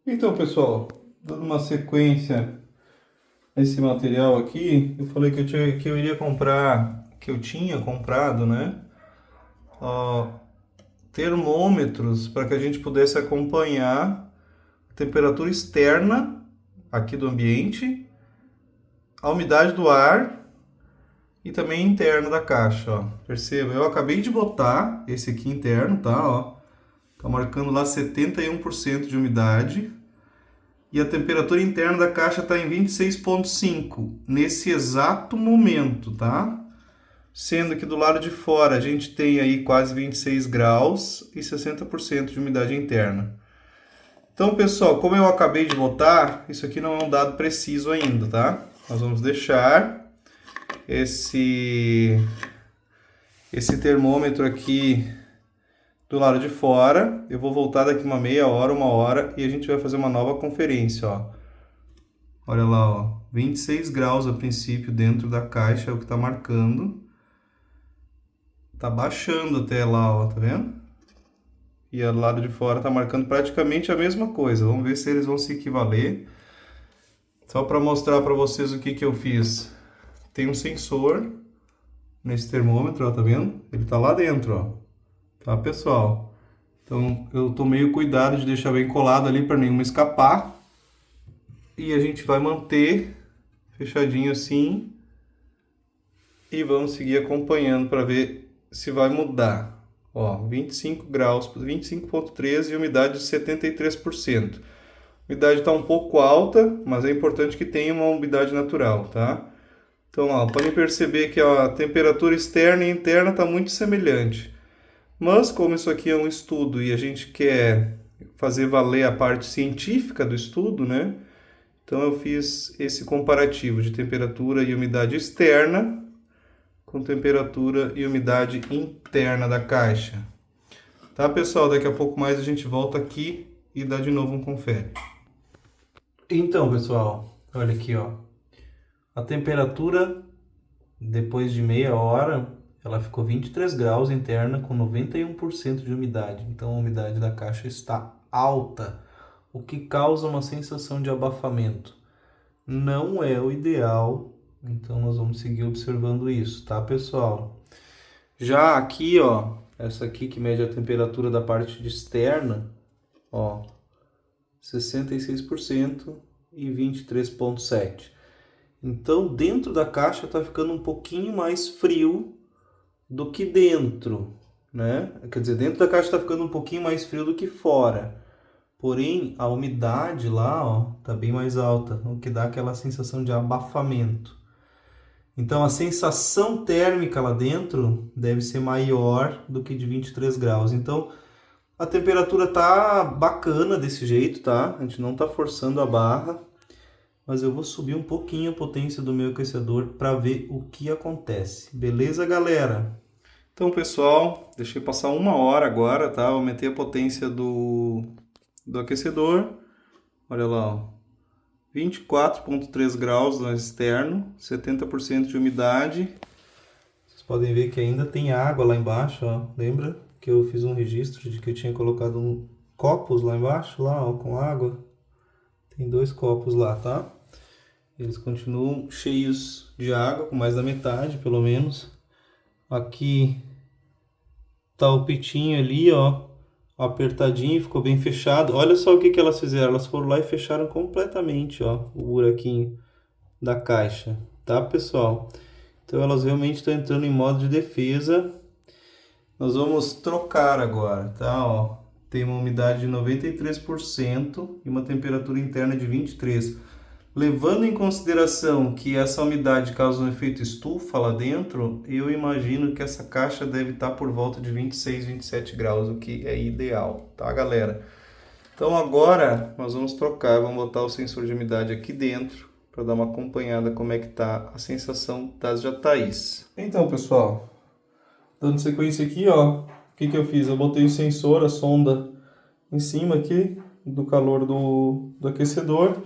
Então, pessoal, dando uma sequência a esse material aqui, eu falei que eu iria comprar, que eu tinha comprado, né? Ó, termômetros para que a gente pudesse acompanhar a temperatura externa aqui do ambiente, a umidade do ar e também interna da caixa, ó. Perceba, eu acabei de botar esse aqui interno, tá? Ó, tá marcando lá 71% de umidade. E a temperatura interna da caixa está em 26,5 nesse exato momento, tá? Sendo que do lado de fora a gente tem aí quase 26 graus e 60% de umidade interna. Então, pessoal, como eu acabei de botar, isso aqui não é um dado preciso ainda, tá? Nós vamos deixar esse termômetro aqui do lado de fora. Eu vou voltar daqui uma meia hora, uma hora, e a gente vai fazer uma nova conferência, ó. Olha lá, ó, 26 graus a princípio dentro da caixa é o que está marcando. Tá baixando até lá, ó, tá vendo? E do lado de fora tá marcando praticamente a mesma coisa. Vamos ver se eles vão se equivaler. Só para mostrar para vocês o que que eu fiz. Tem um sensor nesse termômetro, ó, tá vendo? Ele tá lá dentro, ó. Tá, pessoal? Então eu tomei o cuidado de deixar bem colado ali para nenhuma escapar. E a gente vai manter fechadinho assim. E vamos seguir acompanhando para ver se vai mudar. Ó, 25 graus, 25,13 e umidade de 73%. A umidade está um pouco alta, mas é importante que tenha uma umidade natural, tá? Então, ó, podem perceber que a temperatura externa e interna está muito semelhante. Mas como isso aqui é um estudo e a gente quer fazer valer a parte científica do estudo, né? Então eu fiz esse comparativo de temperatura e umidade externa com temperatura e umidade interna da caixa. Tá, pessoal? Daqui a pouco mais a gente volta aqui e dá de novo um confere. Então, pessoal, olha aqui, ó. A temperatura depois de meia hora, ela ficou 23 graus interna com 91% de umidade. Então a umidade da caixa está alta, o que causa uma sensação de abafamento. Não é o ideal. Então nós vamos seguir observando isso, tá, pessoal? Já aqui, ó, essa aqui que mede a temperatura da parte externa, ó, 66% e 23,7%. Então, dentro da caixa tá ficando um pouquinho mais frio do que dentro, né? Quer dizer, dentro da caixa tá ficando um pouquinho mais frio do que fora. Porém, a umidade lá, ó, tá bem mais alta, o que dá aquela sensação de abafamento. Então a sensação térmica lá dentro deve ser maior do que de 23 graus. Então a temperatura tá bacana desse jeito, tá? A gente não tá forçando a barra, mas eu vou subir um pouquinho a potência do meu aquecedor para ver o que acontece. Beleza, galera? Então, pessoal, deixei passar uma hora agora, tá? Aumentei a potência do aquecedor. Olha lá, ó. 24,3 graus no externo, 70% de umidade. Vocês podem ver que ainda tem água lá embaixo, ó. Lembra que eu fiz um registro de que eu tinha colocado copos lá embaixo, lá, ó, com água? Tem 2 copos lá, tá? Eles continuam cheios de água, com mais da metade, pelo menos. Aqui tá o pitinho ali, ó, apertadinho, ficou bem fechado. Olha só o que que elas fizeram. Elas foram lá e fecharam completamente, ó, o buraquinho da caixa, tá, pessoal? Então elas realmente estão entrando em modo de defesa. Nós vamos trocar agora, tá? Ó, tem uma umidade de 93% e uma temperatura interna de 23%. Levando em consideração que essa umidade causa um efeito estufa lá dentro, eu imagino que essa caixa deve estar por volta de 26, 27 graus, o que é ideal, tá, galera? Então agora nós vamos trocar, vamos botar o sensor de umidade aqui dentro para dar uma acompanhada como é que tá a sensação das jataís. Então, pessoal, dando sequência aqui, ó, o que que eu fiz? Eu botei o sensor, a sonda em cima aqui do calor do aquecedor,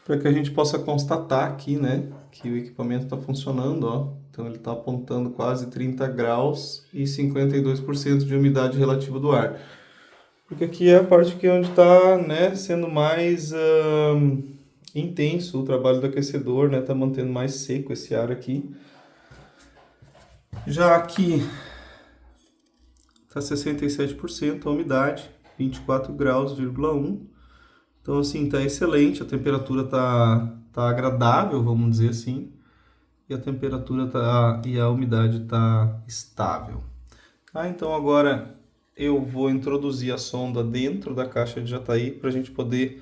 para que a gente possa constatar aqui, né, que o equipamento está funcionando, ó. Então ele está apontando quase 30 graus e 52% de umidade relativa do ar. Porque aqui é a parte que é onde está, né, sendo mais intenso o trabalho do aquecedor, né? Tá mantendo mais seco esse ar aqui. Já aqui tá 67% a umidade, 24 graus,1. Então assim, tá excelente, a temperatura tá agradável, vamos dizer assim. E a temperatura e a umidade tá estável. Então agora eu vou introduzir a sonda dentro da caixa de jataí para a gente poder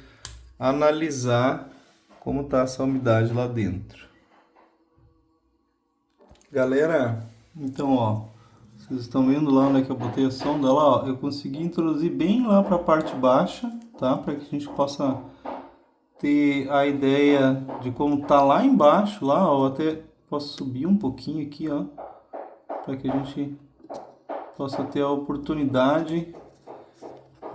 analisar como está essa umidade lá dentro. Galera, então ó, vocês estão vendo lá onde é que eu botei a sonda lá, ó, eu consegui introduzir bem lá para a parte baixa, tá? Para que a gente possa ter a ideia de como tá lá embaixo, lá, ó, até posso subir um pouquinho aqui, ó, para que a gente possa ter a oportunidade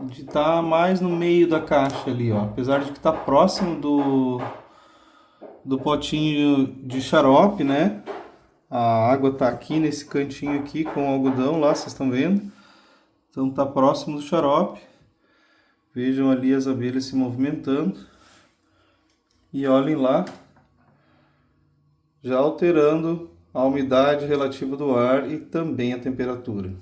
de estar mais no meio da caixa ali, ó. Apesar de que está próximo do potinho de xarope, né? A água está aqui nesse cantinho aqui com o algodão lá, vocês estão vendo? Então está próximo do xarope. Vejam ali as abelhas se movimentando. E olhem lá, já alterando a umidade relativa do ar e também a temperatura.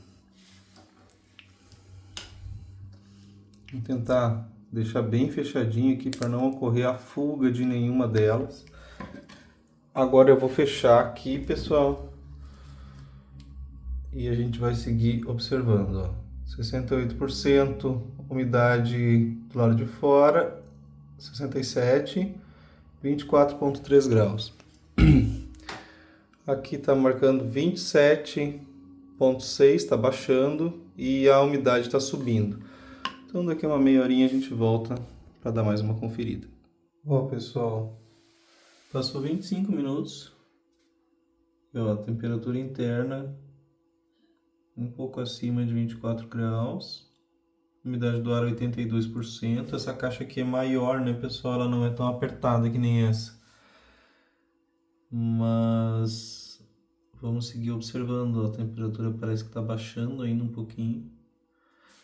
Vou tentar deixar bem fechadinho aqui para não ocorrer a fuga de nenhuma delas. Agora eu vou fechar aqui, pessoal. E a gente vai seguir observando, ó. 68% umidade do lado de fora, 67, 24,3 graus. Aqui está marcando 27,6, está baixando e a umidade está subindo. Então daqui a uma meia horinha a gente volta para dar mais uma conferida. Ó, pessoal, passou 25 minutos. E, ó, a temperatura interna um pouco acima de 24 graus. Umidade do ar 82%. Essa caixa aqui é maior, né, pessoal? Ela não é tão apertada que nem essa. Mas vamos seguir observando. A temperatura parece que está baixando ainda um pouquinho.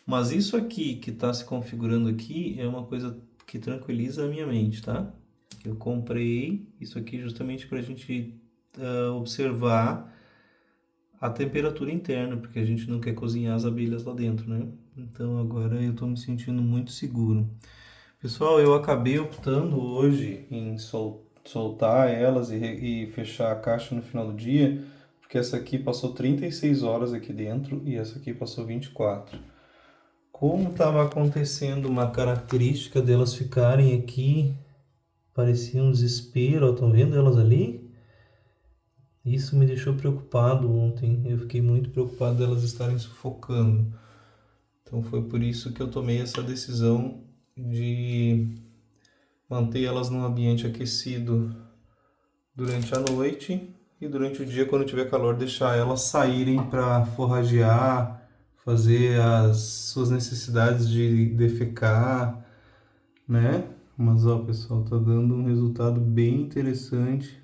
Mas isso aqui que está se configurando aqui é uma coisa que tranquiliza a minha mente, tá? Eu comprei isso aqui justamente para a gente observar a temperatura interna, porque a gente não quer cozinhar as abelhas lá dentro, né? Então agora eu estou me sentindo muito seguro. Pessoal, eu acabei optando hoje em soltar elas e fechar a caixa no final do dia, porque essa aqui passou 36 horas aqui dentro e essa aqui passou 24. Como estava acontecendo uma característica delas ficarem aqui, parecia um desespero, estão vendo elas ali? Isso me deixou preocupado ontem, eu fiquei muito preocupado delas estarem sufocando. Então foi por isso que eu tomei essa decisão de manter elas num ambiente aquecido durante a noite e durante o dia, quando tiver calor, deixar elas saírem para forragear, fazer as suas necessidades de defecar, né? Mas ó, pessoal, tá dando um resultado bem interessante.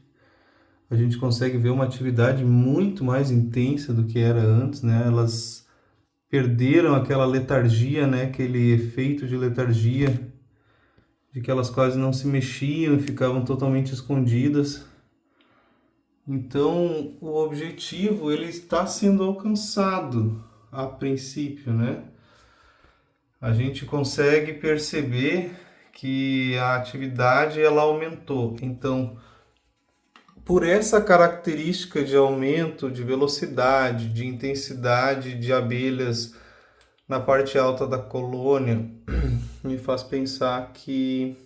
A gente consegue ver uma atividade muito mais intensa do que era antes, né? Elas perderam aquela letargia, né? Aquele efeito de letargia, de que elas quase não se mexiam e ficavam totalmente escondidas. Então, o objetivo ele está sendo alcançado a princípio, né? A gente consegue perceber que a atividade ela aumentou. Então, por essa característica de aumento de velocidade, de intensidade de abelhas na parte alta da colônia, me faz pensar que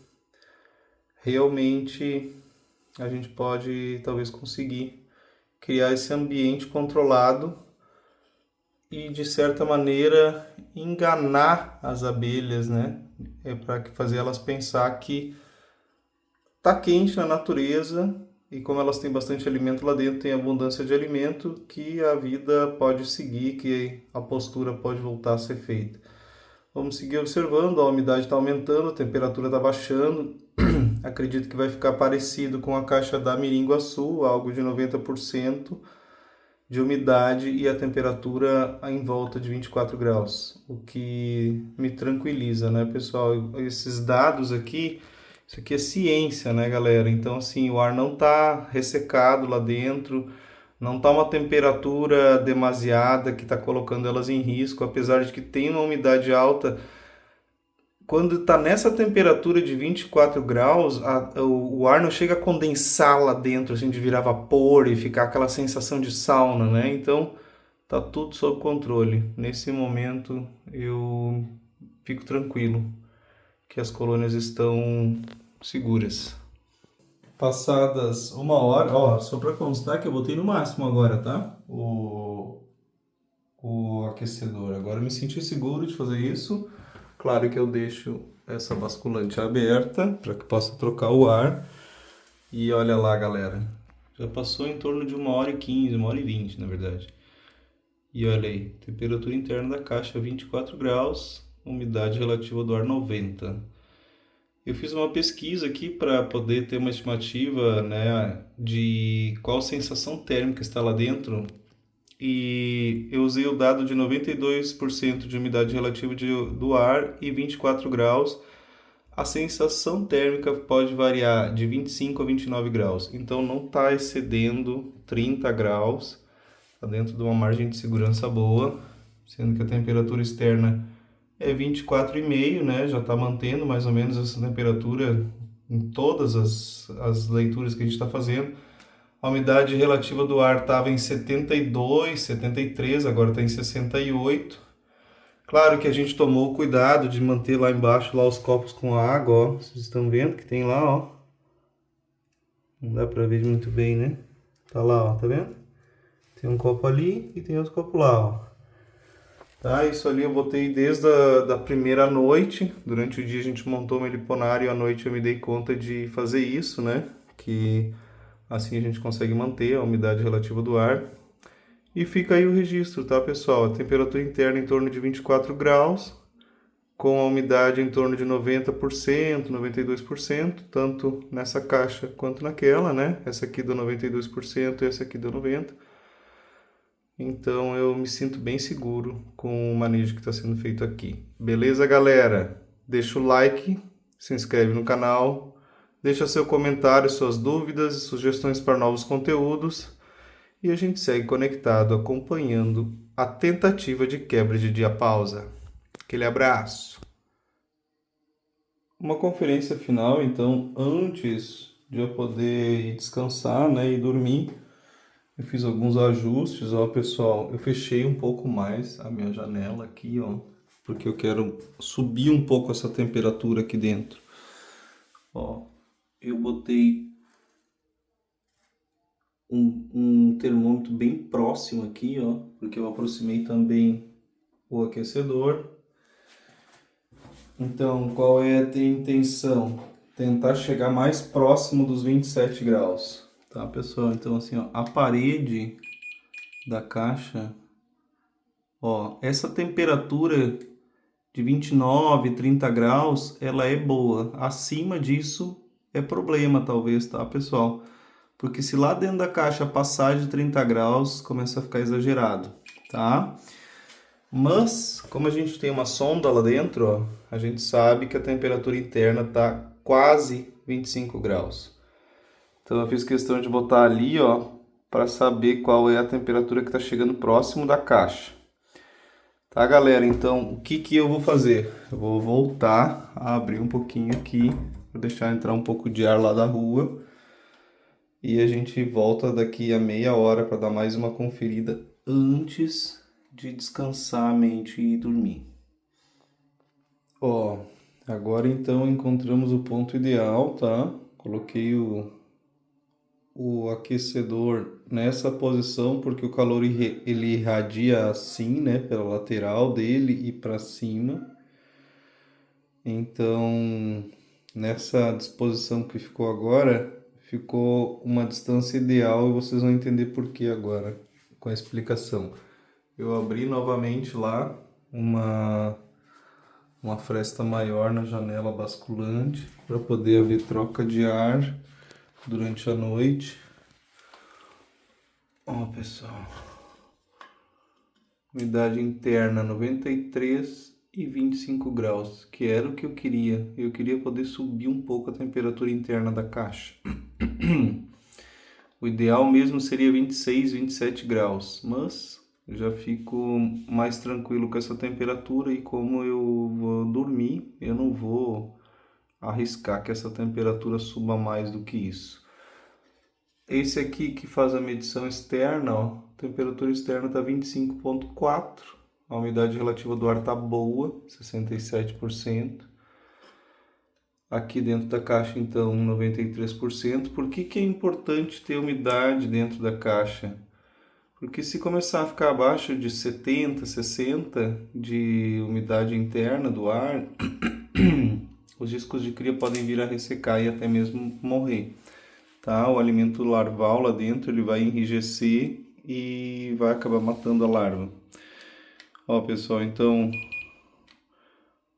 realmente a gente pode talvez conseguir criar esse ambiente controlado e de certa maneira enganar as abelhas, né? É para fazer elas pensar que tá quente na natureza e como elas têm bastante alimento lá dentro, tem abundância de alimento, que a vida pode seguir, que a postura pode voltar a ser feita. Vamos seguir observando, a umidade está aumentando, a temperatura está baixando. Acredito que vai ficar parecido com a caixa da Mirim Guaçu, algo de 90%. de umidade e a temperatura em volta de 24 graus, o que me tranquiliza, né, pessoal? Esses dados aqui, isso aqui é ciência, né, galera? Então, assim, o ar não está ressecado lá dentro, não está uma temperatura demasiada que está colocando elas em risco, apesar de que tem uma umidade alta. Quando está nessa temperatura de 24 graus, o ar não chega a condensar lá dentro, assim, de virar vapor e ficar aquela sensação de sauna, né? Então, tá tudo sob controle. Nesse momento, eu fico tranquilo que as colônias estão seguras. Passadas 1 hora, ó, só para constar que eu botei no máximo agora, tá? O aquecedor. Agora eu me senti seguro de fazer isso. Claro que eu deixo essa basculante aberta para que possa trocar o ar. E olha lá, galera. Já passou em torno de 1h15, 1h20, na verdade. E olha aí, temperatura interna da caixa 24 graus, umidade relativa do ar 90. Eu fiz uma pesquisa aqui para poder ter uma estimativa, né, de qual sensação térmica está lá dentro. E eu usei o dado de 92% de umidade relativa do ar e 24 graus. A sensação térmica pode variar de 25 a 29 graus, então não está excedendo 30 graus, está dentro de uma margem de segurança boa, sendo que a temperatura externa é 24,5, né? Já está mantendo mais ou menos essa temperatura em todas as leituras que a gente está fazendo. A umidade relativa do ar estava em 72, 73, agora está em 68. Claro que a gente tomou cuidado de manter lá embaixo lá os copos com água, ó. Vocês estão vendo que tem lá, ó. Não dá para ver muito bem, né? Tá lá, ó, tá vendo? Tem um copo ali e tem outro copo lá, ó. Tá, isso ali eu botei desde da primeira noite. Durante o dia a gente montou o meliponário e à noite eu me dei conta de fazer isso, né? Que assim a gente consegue manter a umidade relativa do ar. E fica aí o registro, tá, pessoal? A temperatura interna em torno de 24 graus, com a umidade em torno de 90%, 92%, tanto nessa caixa quanto naquela, né? Essa aqui deu 92% e essa aqui deu 90%. Então eu me sinto bem seguro com o manejo que está sendo feito aqui. Beleza, galera? Deixa o like, se inscreve no canal, deixa seu comentário, suas dúvidas e sugestões para novos conteúdos. E a gente segue conectado, acompanhando a tentativa de quebra de diapausa. Aquele abraço! Uma conferência final, então, antes de eu poder ir descansar, né, e dormir, eu fiz alguns ajustes, ó, pessoal. Eu fechei um pouco mais a minha janela aqui, ó, porque eu quero subir um pouco essa temperatura aqui dentro. Ó, eu botei um termômetro bem próximo aqui, ó, porque eu aproximei também o aquecedor. Então, qual é a intenção? Tentar chegar mais próximo dos 27 graus, tá, pessoal? Então, assim, ó, a parede da caixa, ó, essa temperatura de 29, 30 graus, ela é boa. Acima disso é problema, talvez, tá, pessoal? Porque se lá dentro da caixa passar de 30 graus, começa a ficar exagerado, tá? Mas, como a gente tem uma sonda lá dentro, ó, a gente sabe que a temperatura interna tá quase 25 graus. Então eu fiz questão de botar ali, ó, para saber qual é a temperatura que está chegando próximo da caixa. Tá, galera? Então, o que eu vou fazer? Eu vou voltar a abrir um pouquinho aqui, para deixar entrar um pouco de ar lá da rua. E a gente volta daqui a meia hora para dar mais uma conferida antes de descansar a mente e dormir. Ó, agora então encontramos o ponto ideal, tá? Coloquei o aquecedor nessa posição porque o calor ele irradia assim, né, pela lateral dele e para cima. Então, nessa disposição que ficou agora, ficou uma distância ideal e vocês vão entender por que agora, com a explicação. Eu abri novamente lá uma fresta maior na janela basculante para poder haver troca de ar durante a noite. Ó, pessoal, Umidade interna 93,25 graus, que era o que eu queria. Eu queria poder subir um pouco a temperatura interna da caixa. O ideal mesmo seria 26, 27 graus, mas eu já fico mais tranquilo com essa temperatura e como eu vou dormir, eu não vou arriscar que essa temperatura suba mais do que isso. Esse aqui que faz a medição externa, ó, a temperatura externa está 25,4, a umidade relativa do ar está boa, 67%. Aqui dentro da caixa, então, 93%. Por que que é importante ter umidade dentro da caixa? Porque se começar a ficar abaixo de 70, 60 de umidade interna do ar, os discos de cria podem vir a ressecar e até mesmo morrer. Tá? O alimento larval lá dentro ele vai enrijecer e vai acabar matando a larva. Ó, pessoal, então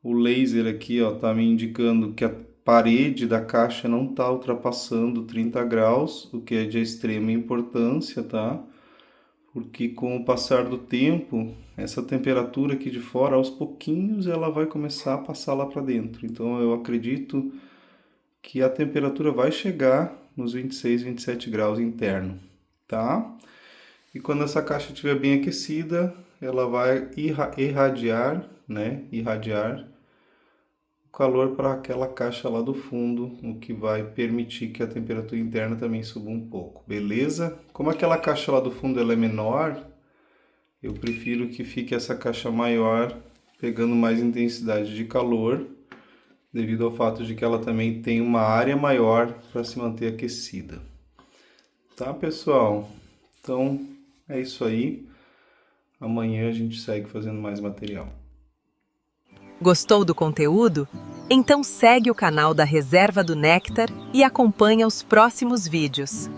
o laser aqui, ó, tá me indicando que a parede da caixa não tá ultrapassando 30 graus, o que é de extrema importância, tá? Porque com o passar do tempo, essa temperatura aqui de fora, aos pouquinhos, ela vai começar a passar lá para dentro. Então eu acredito que a temperatura vai chegar nos 26, 27 graus interno, tá? E quando essa caixa estiver bem aquecida, ela vai irradiar o calor para aquela caixa lá do fundo, o que vai permitir que a temperatura interna também suba um pouco, beleza? Como aquela caixa lá do fundo ela é menor, eu prefiro que fique essa caixa maior, pegando mais intensidade de calor, devido ao fato de que ela também tem uma área maior para se manter aquecida. Tá, pessoal? Então, é isso aí. Amanhã a gente segue fazendo mais material. Gostou do conteúdo? Então segue o canal da Reserva do Néctar e acompanha os próximos vídeos.